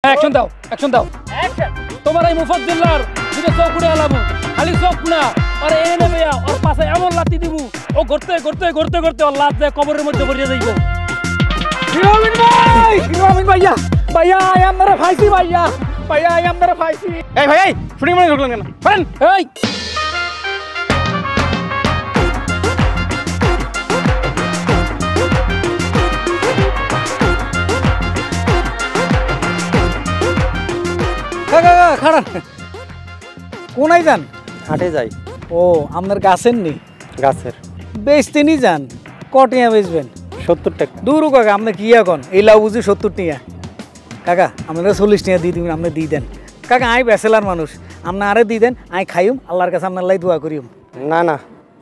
হ্যাঁ অ্যাকশন দাও অ্যাকশন দাও তোমার এই মুফাজ্জিলার দুটো চোখ উড়ে এলাম খালি চোখ না আর এ নেবে ওর পাশে এমন লাতি দিব ও ঘুরতে ঘুরতে ঘুরতে ঘুরতে ওর লাত যায় কবরের মধ্যে পড়িয়ে যাইব হিরো আমিন ভাইয়া ভাইয়া আই এম নট ফাইসি ভাইয়া ভাইয়া আই এম নট ফাইসি এই ভাই এই শুটিং মানে ঢুকলেন কেন ফ্রেন্ড এই খাড়ান কোনায় যান হাটে যাই ও আপনার গাছের নেই গাছের বেচতে নি যান কটিয়া বেচবেন 70 টাকা দূর কাকা আপনি কি এখন এই লাউ বুঝি 70 টাকা কাকা আপনারা 40 টাকা দিয়ে দিবেন আপনি দিয়ে দেন কাকা আই ব্যাচেলার মানুষ আপনি আরে দিয়ে দেন আই খাইম আল্লাহর কাছে আপনার লাই দোয়া করিম না না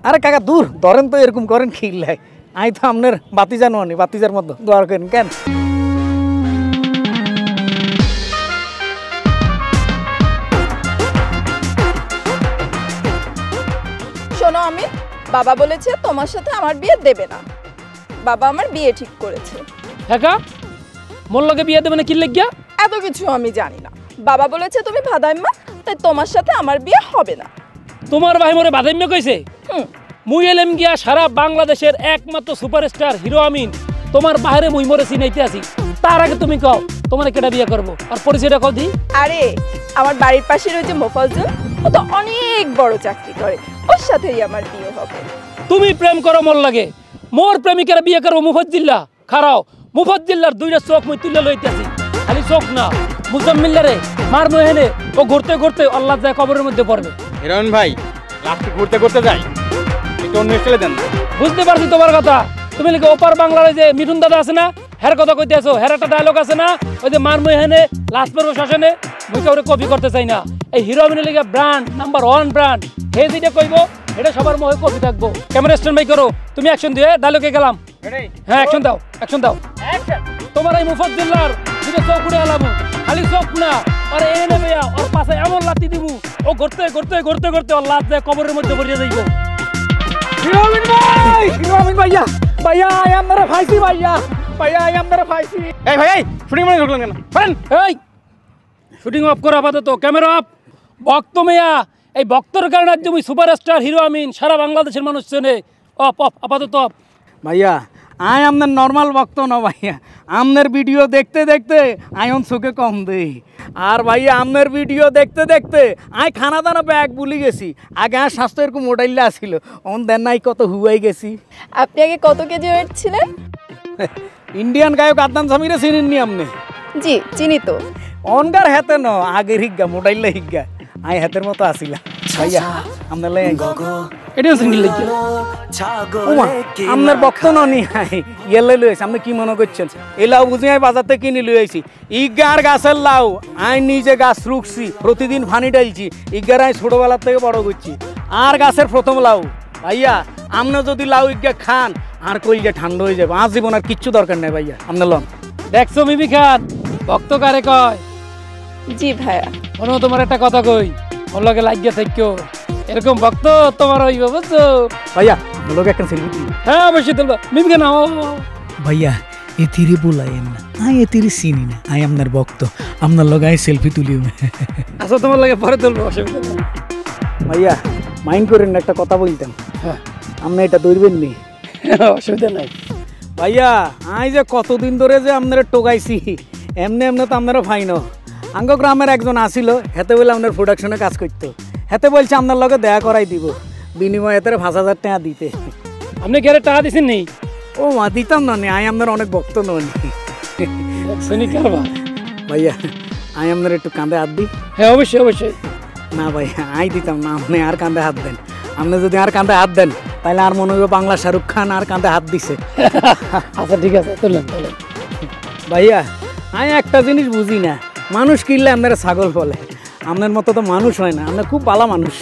আরে কাকা দূর ধরেন তো এরকম করেন খিল্লাই আই তো আপনার বাতিজা নয় বাতিজার মতো দোয়া করেন কেন শোনো আমি বাবা বলেছে তোমার সাথে আমার বিয়ে দেবে না বাবা আমার বিয়ে ঠিক করেছে হ্যাঁ মোর লগে বিয়ে দেবে না কি লাগিয়া এত কিছু আমি জানি না বাবা বলেছে তুমি ভাদাইম্মা তাই তোমার সাথে আমার বিয়ে হবে না তোমার ভাই মোরে বাদাইম্মা কইছে মুই এলাম গিয়া সারা বাংলাদেশের একমাত্র সুপারস্টার হিরো আমিন তোমার বাইরে মুই মোরে চিনাইতে আছি তার আগে তুমি কও তোমার কেটা বিয়ে করব আর পরিচয়টা কও দি আরে আমার বাড়ির পাশের ওই যে মোফাজ্জল ও তো অনেক বড় চাকরি করে ওর সাথেই আমার বিয়ে হবে তুমি প্রেম করো মোর লাগে মোর প্রেমিকার বিয়ে করবো মুফাজ্জিল্লা খারাও মুফাজ্জিল্লার দুইটা চোখ মুই তুলে লইতেছি খালি চোখ না মুজাম্মিল্লারে মার নহেনে ও ঘুরতে ঘুরতে আল্লাহ যায় কবরের মধ্যে পড়বে হিরোইন ভাই লাস্টে ঘুরতে ঘুরতে যাই একটু অন্য স্টাইলে দেন বুঝতে পারছি তোমার কথা তুমি লিখে ওপার বাংলার যে মিঠুন দাদা আছে না হের কথা কইতে আছো হের একটা ডায়লগ আছে না ওই যে মার নহেনে লাস্ট পর্ব শাসনে মুই কাউরে কপি করতে চাই না এই হিরো আমিনের লিগে ব্র্যান্ড নাম্বার 1 ব্র্যান্ড হে যেটা কইবো এটা সবার মুখে কপি থাকবো ক্যামেরা স্ট্যান্ড বাই করো তুমি অ্যাকশন দিয়ে ডায়লগে গেলাম হ্যাঁ অ্যাকশন দাও অ্যাকশন দাও তোমার এই মুফাজ্জিলার দুটো চোখ উড়ে এলাম খালি চোখ না আর এ নেবে ওর পাশে এমন লাতি দিব ও ঘুরতে ঘুরতে ঘুরতে ঘুরতে ওর লাত যায় কবরের মধ্যে পড়িয়ে যাইব হিরো আমিন ভাইয়া ভাইয়া আই এম নট ফাইসি ভাইয়া ভাইয়া আই এম নট ফাইসি এই ভাই এই শুটিং মানে ঢুকলেন কেন ফ্রেন্ড এই শুটিং অফ করো আপাতত ক্যামেরা অফ ভক্ত মেয়া এই ভক্তর কারণে আজ তুমি সুপারস্টার হিরো আমিন সারা বাংলাদেশের মানুষ চেনে অফ অফ আপাতত অফ ভাইয়া আই আপনার নর্মাল ভক্ত না ভাইয়া আপনার ভিডিও দেখতে দেখতে আয়ন চোখে কম দেই আর ভাইয়া আপনার ভিডিও দেখতে দেখতে আই খানা দানা ব্যাগ ভুলি গেছি আগে আর স্বাস্থ্য এরকম মোটাইলে আসছিল অন দেন নাই কত হুয়াই গেছি আপনি আগে কত কেজি ওয়েট ছিলেন ইন্ডিয়ান গায়ক আদনান সামিরে চিনেননি আপনি জি চিনি তো অনগার হেতে ন আগের হিগা মোটাইলে হিগা আই হাতের মতো আসিলা ভাইয়া আপনার লাই এটা সিঙ্গেল লাগিয়া ওমা আপনার বক্ত ননি ইয়েলে লইছে আপনি কি মনে করছেন এই লাউ বুঝি আমি বাজার থেকে কিনে লইছি ইগার গাছের লাউ আই নিজে গাছ রুখছি প্রতিদিন পানি ঢালছি ইগার আমি ছোটবেলার থেকে বড় করছি আর গাছের প্রথম লাউ ভাইয়া আপনি যদি লাউ ইগা খান আর কইলে ঠান্ডা হয়ে যাবে আর জীবন আর কিচ্ছু দরকার নেই ভাইয়া আপনার লন দেখছো মিমি খান ভক্ত কারে কয় জি ভাইয়া মনে তোমার একটা কথা কই ওর লগে লাগিয়ে থাকো এরকম ভক্ত তোমার হইবে বুঝছো ভাইয়া লোক একটা সেলফি তুলি হ্যাঁ অবশ্যই তুলবা মিমি কেন ভাইয়া এতিরে বলাইন না আই এতিরে চিনি না আই আপনার ভক্ত আপনার লগে আই সেলফি তুলিও আচ্ছা তোমার লাগে পরে তুলবো অসুবিধা নেই ভাইয়া মাইন্ড করেন না একটা কথা বলতাম হ্যাঁ আপনি এটা ধরবেন নি অসুবিধা নাই ভাইয়া আই যে কতদিন ধরে যে আপনারা টোকাইছি এমনি এমনি তো আপনারা ফাইনো আঙ্গ গ্রামের একজন আসিল হেতে বলে আপনার প্রোডাকশনে কাজ করতো হেতে বলছে আপনার লগে দেখা করাই দিব বিনিময়ে এতে 5,000 টাকা দিতে আপনি কি টাকা দিছেন নি ও মা দিতাম না আই আপনার অনেক ভক্ত ননি ভাইয়া আই আপনার একটু কাঁধে হাত দিই হ্যাঁ অবশ্যই অবশ্যই না ভাই আই দিতাম না আপনি আর কাঁধে হাত দেন আপনি যদি আর কাঁধে হাত দেন তাহলে আর মনে হবে বাংলা শাহরুখ খান আর কাঁধে হাত দিছে আচ্ছা ঠিক আছে চললেন চলেন ভাইয়া আমি একটা জিনিস বুঝি না মানুষ কিনলে আপনারা ছাগল বলে আপনার মতো তো মানুষ হয় না আপনার খুব ভালো মানুষ